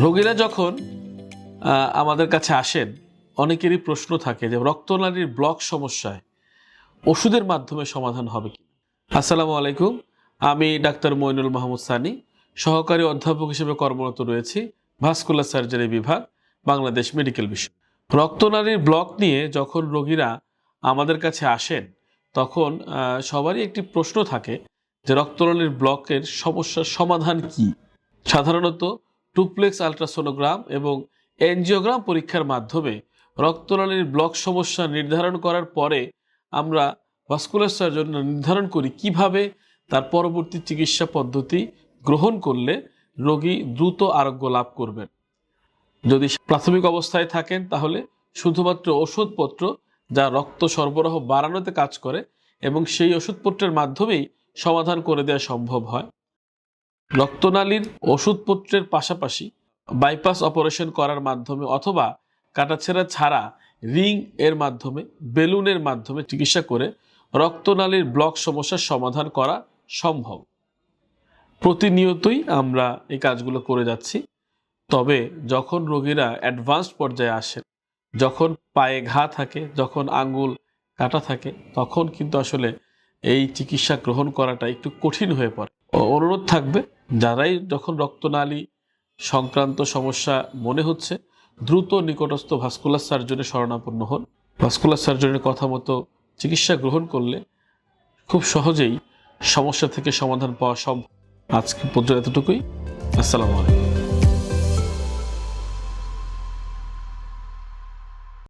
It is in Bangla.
রোগীরা যখন আমাদের কাছে আসেন, অনেকেরই প্রশ্ন থাকে যে রক্তনালীর ব্লক সমস্যায় ওষুধের মাধ্যমে সমাধান হবে কি। আসসালামু আলাইকুম, আমি ডাক্তার মইনুল মাহমুদ সানি, সহকারী অধ্যাপক হিসেবে কর্মরত রয়েছি ভাস্কুলার সার্জারি বিভাগ, বাংলাদেশ মেডিকেল বিশ্ববিদ্যালয়। রক্তনালীর ব্লক নিয়ে যখন রোগীরা আমাদের কাছে আসেন, তখন সবারই একটি প্রশ্ন থাকে যে রক্তনালীর ব্লকের সমস্যার সমাধান কি। সাধারণত টুপ্লেক্স আলট্রাসোনোগ্রাম এবং এনজিওগ্রাম পরীক্ষার মাধ্যমে রক্তনালীর ব্লক সমস্যা নির্ধারণ করার পরে আমরা ভাস্কুলার সার্জন নির্ধারণ করি কিভাবে তার পরবর্তী চিকিৎসা পদ্ধতি গ্রহণ করলে রোগী দ্রুত আরোগ্য লাভ করবেন। যদি প্রাথমিক অবস্থায় থাকেন তাহলে শুধুমাত্র ওষুধপত্র যা রক্ত সরবরাহ বাড়ানোতে কাজ করে এবং সেই ওষুধপত্রের মাধ্যমেই সমাধান করে দেওয়া সম্ভব হয়। রক্তনালীর ওষুধপত্রের পাশাপাশি বাইপাস অপারেশন করার মাধ্যমে অথবা কাটাছেঁড়া ছাড়া রিং এর মাধ্যমে, বেলুনের মাধ্যমে চিকিৎসা করে রক্তনালীর ব্লক সমস্যার সমাধান করা সম্ভব। প্রতিনিয়তই আমরা এই কাজগুলো করে যাচ্ছি। তবে যখন রোগীরা অ্যাডভান্সড পর্যায়ে আসেন, যখন পায়ে ঘা থাকে, যখন আঙ্গুল কাটা থাকে, তখন কিন্তু আসলে এই চিকিৎসা গ্রহণ করাটা একটু কঠিন হয়ে পড়ে। অনুরোধ থাকবে, যারাই যখন রক্তনালী সংক্রান্ত সমস্যা মনে হচ্ছে দ্রুত নিকটস্থ ভাস্কুলার সার্জনের শরণাপন্ন হন। ভাস্কুলার সার্জনের কথা মতো চিকিৎসা গ্রহণ করলে খুব সহজেই সমস্যা থেকে সমাধান পাওয়া সম্ভব। আজকে পর্যন্ত এতটুকুই। আসসালামু আলাইকুম।